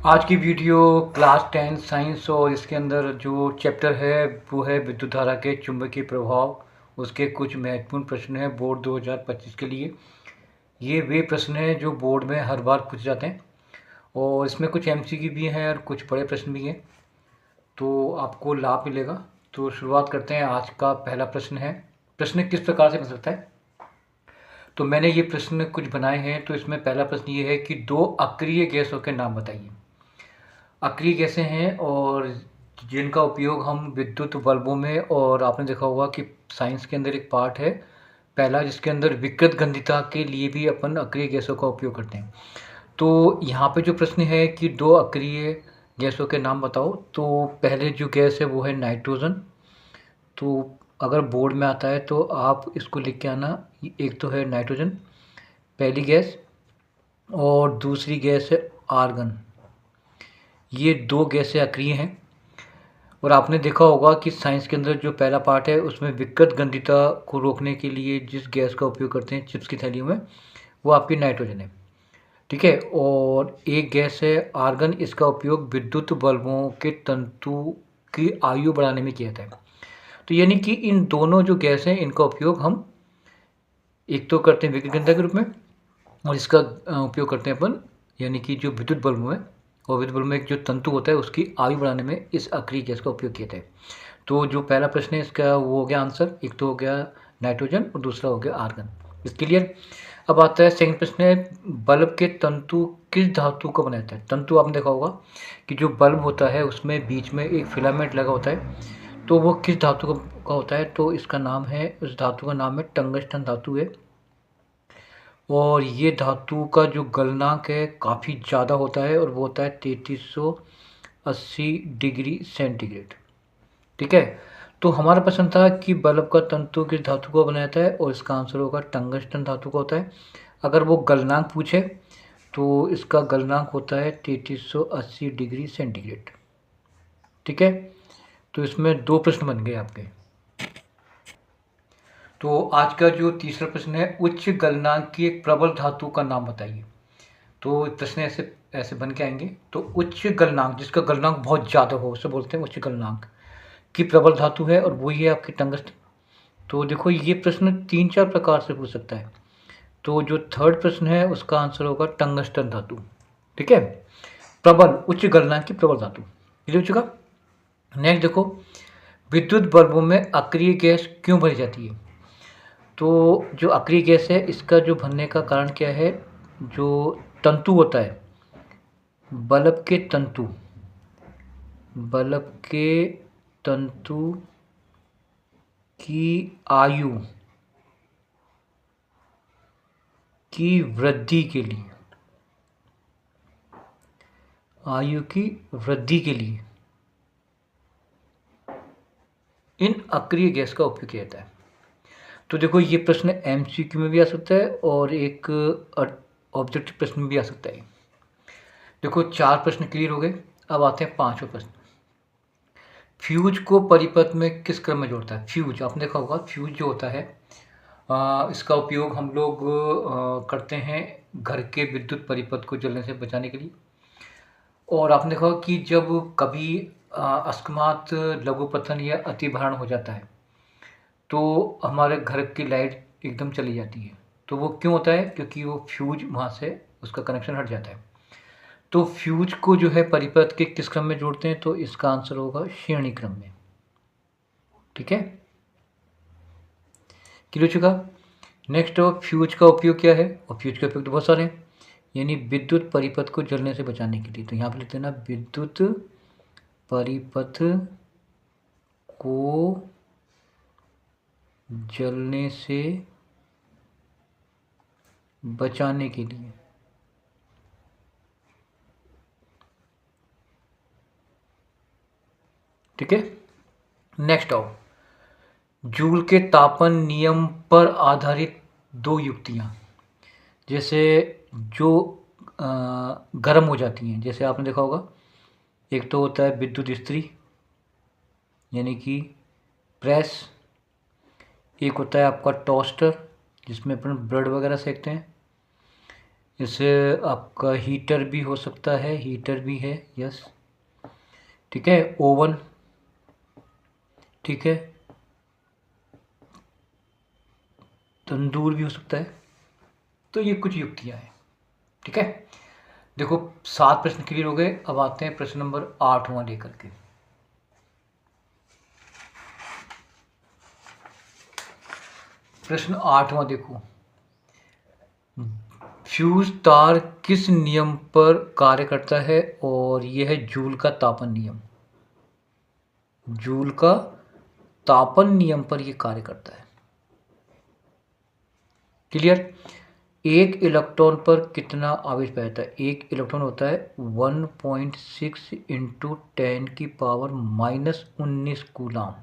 आज की video class 10 science और इसके अंदर जो चैप्टर है वो है विद्युत धारा के चुंबकीय प्रभाव। उसके कुछ महत्वपूर्ण प्रश्न हैं बोर्ड 2025 के लिए। ये वे प्रश्न हैं जो बोर्ड में हर बार पूछे जाते हैं और इसमें कुछ एमसीक्यू भी हैं और कुछ बड़े प्रश्न भी हैं, तो आपको लाभ मिलेगा। तो शुरुआत करते हैं। आज का पहला प्रश्न है, प्रश्न किस प्रकार से बन सकता है। तो मैंने ये प्रश्न कुछ बनाए हैं। तो इसमें पहला प्रश्न ये है कि दो अक्रिय गैसों के नाम बताइए। अक्रिय गैसें हैं और जिनका उपयोग हम विद्युत बल्बों में, और आपने देखा होगा कि साइंस के अंदर एक पार्ट है पहला जिसके अंदर विकृत गंधिता के लिए भी अपन अक्रिय गैसों का उपयोग करते हैं। तो यहाँ पे जो प्रश्न है कि दो अक्रिय गैसों के नाम बताओ, तो पहले जो गैस है वो है नाइट्रोजन। तो अगर बोर्ड में आता है तो आप इसको लिख के आना। एक तो है नाइट्रोजन पहली गैस, और दूसरी गैस है आर्गन। ये दो गैसें अक्रिय हैं और आपने देखा होगा कि साइंस के अंदर जो पहला पार्ट है उसमें विकृत गंधिता को रोकने के लिए जिस गैस का उपयोग करते हैं चिप्स की थैलियों में, वो आपकी नाइट्रोजन है। ठीक है। और एक गैस है आर्गन, इसका उपयोग विद्युत बल्बों के तंतु की आयु बढ़ाने में किया जाता है। तो यानी कि इन दोनों जो गैस हैं इनका उपयोग हम एक तो करते हैं विकृत गंधिता के रूप में, और इसका उपयोग करते हैं अपन यानी कि जो विद्युत बल्ब में, और विद्युत बल्ब में एक जो तंतु होता है उसकी आयु बढ़ाने में इस अक्रिय गैस का उपयोग किया जाता है। तो जो पहला प्रश्न है इसका वो हो गया आंसर, एक तो हो गया नाइट्रोजन और दूसरा हो गया आर्गन। इस क्लियर। अब आता है सेकंड प्रश्न है, बल्ब के तंतु किस धातु का बनाता है। तंतु आपने देखा होगा कि जो बल्ब होता है उसमें बीच में एक फिलामेंट लगा होता है, तो वो किस धातु का होता है। तो इसका नाम है, उस धातु का नाम है टंगस्टन धातु है। और ये धातु का जो गलनांक है काफ़ी ज़्यादा होता है और वो होता है 3380 डिग्री सेंटीग्रेड। ठीक है। तो हमारा प्रश्न था कि बल्ब का तंतु किस धातु का बनाया जाता है, और इसका आंसर होगा टंगस्टन धातु का होता है। अगर वो गलनांक पूछे तो इसका गलनांक होता है 3380 डिग्री सेंटीग्रेड। ठीक है। तो इसमें दो प्रश्न बन गए आपके। तो आज का जो तीसरा प्रश्न है, उच्च गलनांक की एक प्रबल धातु का नाम बताइए। तो प्रश्न ऐसे ऐसे बन के आएंगे। तो उच्च गलनांक, जिसका गलनांक बहुत ज़्यादा हो उसे बोलते हैं उच्च गलनांक की प्रबल धातु है, और वही है आपकी टंगस्टन। तो देखो ये प्रश्न तीन चार प्रकार से पूछ सकता है। तो जो थर्ड प्रश्न है उसका आंसर होगा टंगस्टन धातु। ठीक है। प्रबल, उच्च गलनांक की प्रबल धातु, क्लियर हो चुका। नेक्स्ट देखो, विद्युत बल्बों में अक्रिय गैस क्यों भरी जाती है। तो जो अक्रिय गैस है इसका जो भरने का कारण क्या है, जो तंतु होता है, बल्ब के तंतु, बल्ब के तंतु की आयु की वृद्धि के लिए, आयु की वृद्धि के लिए इन अक्रिय गैस का उपयोग किया जाता है। तो देखो ये प्रश्न एमसीक्यू में भी आ सकता है और एक ऑब्जेक्टिव प्रश्न में भी आ सकता है। देखो चार प्रश्न क्लियर हो गए। अब आते हैं पांचवें प्रश्न, फ्यूज को परिपथ में किस क्रम में जोड़ता है। फ्यूज आपने देखा होगा, फ्यूज जो होता है इसका उपयोग हम लोग करते हैं घर के विद्युत परिपथ को जलने से बचाने के लिए। और आपने देखा होगा कि जब कभी अकस्मात लघु पतन या अतिभारण हो जाता है तो हमारे घर की लाइट एकदम चली जाती है। तो वो क्यों होता है, क्योंकि वो फ्यूज वहाँ से उसका कनेक्शन हट जाता है। तो फ्यूज को जो है परिपथ के किस क्रम में जोड़ते हैं, तो इसका आंसर होगा श्रेणी क्रम में। ठीक है, क्लियर हो चुका। नेक्स्ट, फ्यूज का उपयोग क्या है, और फ्यूज के उपयोग तो बहुत सारे हैं, यानी विद्युत परिपथ को जलने से बचाने के लिए। तो यहाँ पे लिखते हैं ना, विद्युत परिपथ को जलने से बचाने के लिए। ठीक है। नेक्स्ट आओ, जूल के तापन नियम पर आधारित दो युक्तियां, जैसे जो गर्म हो जाती हैं, जैसे आपने देखा होगा एक तो होता है विद्युत इस्त्री यानी कि प्रेस, एक होता है आपका टोस्टर जिसमें अपन ब्रेड वगैरह सेकते हैं, इसे आपका हीटर भी हो सकता है, हीटर भी है, यस, ठीक है, ओवन, ठीक है, तंदूर भी हो सकता है। तो ये कुछ युक्तियां हैं, ठीक है। देखो 7 प्रश्न क्लियर हो गए। अब आते हैं प्रश्न नंबर 8वां लेकर के। प्रश्न 8वां देखो, फ्यूज तार किस नियम पर कार्य करता है? और यह है जूल का तापन नियम। जूल का तापन नियम पर यह कार्य करता है। क्लियर? एक इलेक्ट्रॉन पर कितना आवेश पाया जाता है? एक इलेक्ट्रॉन होता है 1.6 इंटू 10⁻⁻19 कूलाम।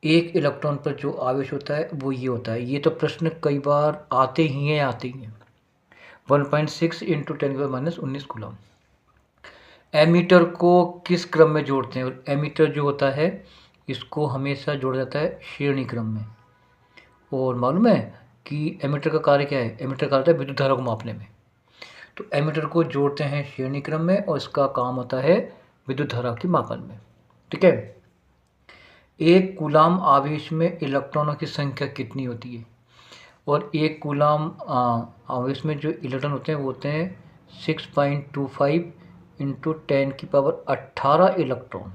एक इलेक्ट्रॉन पर जो आवेश होता है वो ये होता है। ये तो प्रश्न कई बार आते ही हैं 1.6 इंटू 10⁻⁻19 कूलाम। एमीटर को किस क्रम में जोड़ते हैं? और एमीटर जो होता है इसको हमेशा जोड़ा जाता है श्रेणी क्रम में। और मालूम है कि एमीटर का कार्य क्या है? एमीटर का होता है विद्युत धारा को मापने में। तो एमीटर को जोड़ते हैं श्रेणी क्रम में और इसका काम होता है विद्युत धारा की मापन में, ठीक है। एक कूलाम आवेश में इलेक्ट्रॉनों की संख्या कितनी होती है? और एक कूलाम आवेश में जो इलेक्ट्रॉन होते हैं वो होते हैं 6.25 इंटू 10⁻18 इलेक्ट्रॉन।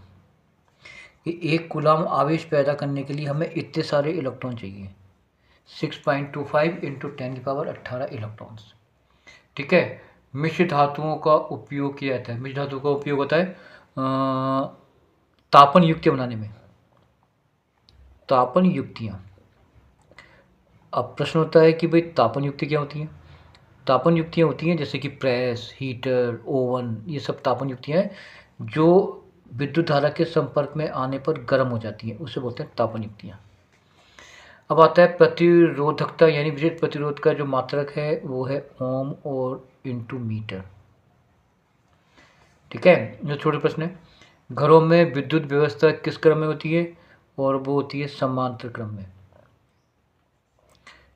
एक कूलाम आवेश पैदा करने के लिए हमें इतने सारे इलेक्ट्रॉन चाहिए, 6.25 इंटू 10⁻18 इलेक्ट्रॉन्स, ठीक है। मिश्र धातुओं का उपयोग किया जाता है। मिश्र धातुओं का उपयोग होता है तापन युक्तियाँ बनाने में। तापन युक्तियाँ। अब प्रश्न होता है कि भाई तापन युक्ति क्या होती हैं? तापन युक्तियाँ होती हैं जैसे कि प्रेस, हीटर, ओवन, ये सब तापन युक्तियाँ हैं जो विद्युत धारा के संपर्क में आने पर गर्म हो जाती हैं, उसे बोलते हैं तापन युक्तियाँ। अब आता है प्रतिरोधकता, यानी विद्युत प्रतिरोध का जो मात्रक है वो है ओम और इंटू मीटर, ठीक है। जो छोटे प्रश्न है, घरों में विद्युत व्यवस्था किस क्रम में होती है? और वो होती है समांतर क्रम में।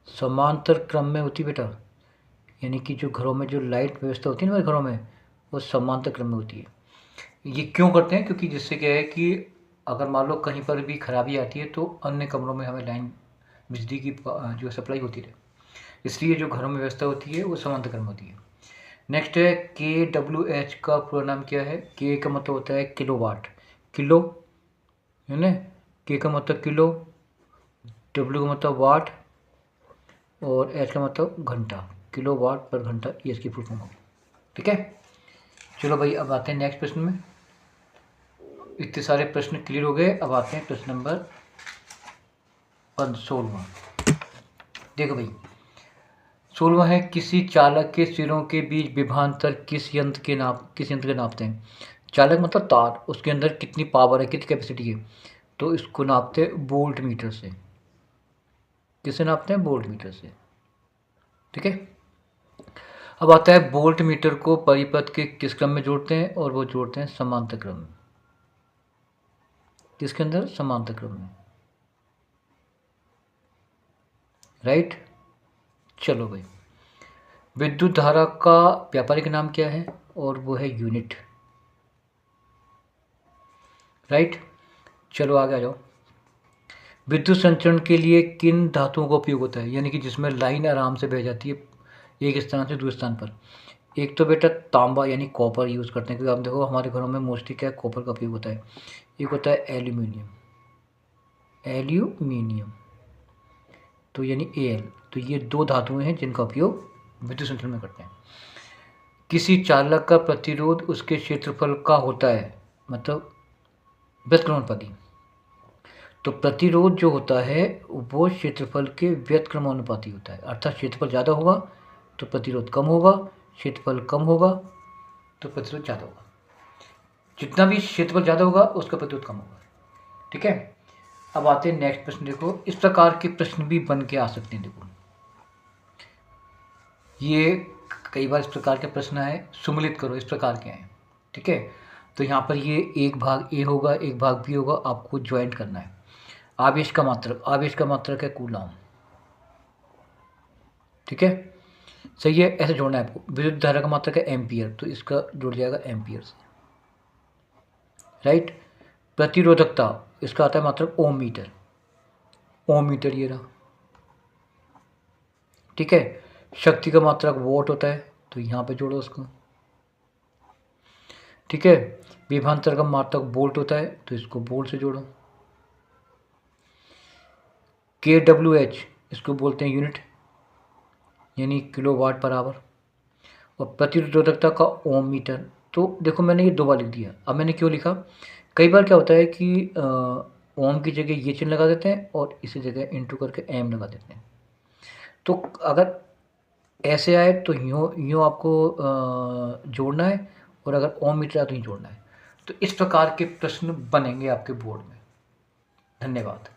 समांतर क्रम में होती है बेटा, यानी कि जो घरों में जो लाइट व्यवस्था होती है ना घरों में, वो समांतर क्रम में होती है। ये क्यों करते हैं? क्योंकि जिससे क्या है कि अगर मान लो कहीं पर भी खराबी आती है तो अन्य कमरों में हमें लाइन बिजली की जो सप्लाई होती रहे, इसलिए जो घरों में व्यवस्था होती है वो समांतर क्रम में होती है। नेक्स्ट है KWH का पूरा नाम क्या है? के का मतलब होता है किलोवाट, किलो है ना, के का मतलब किलो, डब्ल्यू का मतलब वाट और एच का मतलब घंटा, किलो वाट पर घंटा, ये इसकी फुल फॉर्म होगी, ठीक है। चलो भाई अब आते हैं नेक्स्ट प्रश्न में। इतने सारे प्रश्न क्लियर हो गए। अब आते हैं प्रश्न नंबर 16वां। देखो भाई 16वां है, किसी चालक के सिरों के बीच विभवांतर किस यंत्र के नापते हैं? चालक मतलब तार, उसके अंदर कितनी पावर है, कितनी कैपेसिटी है, तो इसको नापते हैं वोल्ट मीटर से। किससे नापते हैं? वोल्ट मीटर से, ठीक है। अब आता है वोल्ट मीटर को परिपथ के किस क्रम में जोड़ते हैं? और वो जोड़ते हैं समांतर क्रम में। किसके अंदर? समांतर क्रम में, राइट। चलो भाई, विद्युत धारा का व्यापारिक नाम क्या है? और वो है यूनिट, राइट। चलो आगे आ जाओ। विद्युत संचरण के लिए किन धातुओं का उपयोग होता है? यानी कि जिसमें लाइन आराम से बह जाती है एक स्थान से दूसरे स्थान पर। एक तो बेटा तांबा यानी कॉपर यूज़ करते हैं, क्योंकि आप देखो हमारे घरों में मोस्टली क्या कॉपर का उपयोग होता है। एक होता है एल्यूमिनियम, एल्यूमिनियम तो यानी Al। तो ये दो धातुएं हैं जिनका उपयोग विद्युत संचरण में करते हैं। किसी चालक का प्रतिरोध उसके क्षेत्रफल का होता है, मतलब व्युत्क्रमानुपाती। तो प्रतिरोध जो होता है वो क्षेत्रफल के व्युत्क्रमानुपाती होता है, अर्थात क्षेत्रफल ज़्यादा होगा तो प्रतिरोध कम होगा, क्षेत्रफल कम होगा तो प्रतिरोध ज़्यादा होगा। जितना भी क्षेत्रफल ज़्यादा होगा उसका प्रतिरोध कम होगा, ठीक है। अब आते हैं नेक्स्ट प्रश्न। देखो इस प्रकार के प्रश्न भी बन के आ सकते हैं। देखो ये कई बार इस प्रकार के प्रश्न आए, सम्मिलित करो इस प्रकार के आए, ठीक है। तो यहाँ पर ये एक भाग ए होगा, एक भाग बी होगा, आपको ज्वाइंट करना है। आवेश का मात्रक है कूलाम, ठीक है। सही है, ऐसे जोड़ना है आपको। विद्युत धारा का मात्रक है एम्पियर, तो इसका जुड़ जाएगा एम्पियर से, राइट। प्रतिरोधकता, इसका आता है मात्रक ओम मीटर, ओम मीटर ये रहा, ठीक है। शक्ति का मात्रक वोट होता है, तो यहाँ पे जोड़ो उसको, ठीक है। विभवांतर का मात्रक वोल्ट होता है, तो इसको वोल्ट से जोड़ो। kWh इसको बोलते हैं यूनिट, यानी किलोवाट पर आवर। और प्रतिरोधकता का ओम मीटर, तो देखो मैंने ये 2 बार लिख दिया। अब मैंने क्यों लिखा, कई बार क्या होता है कि ओम की जगह ये चिन्ह लगा देते हैं और इसी जगह इंटू करके एम लगा देते हैं। तो अगर ऐसे आए तो यूँ आपको जोड़ना है, और अगर ओम मीटर आए तो यूँ जोड़ना है। तो इस प्रकार के प्रश्न बनेंगे आपके बोर्ड में। धन्यवाद।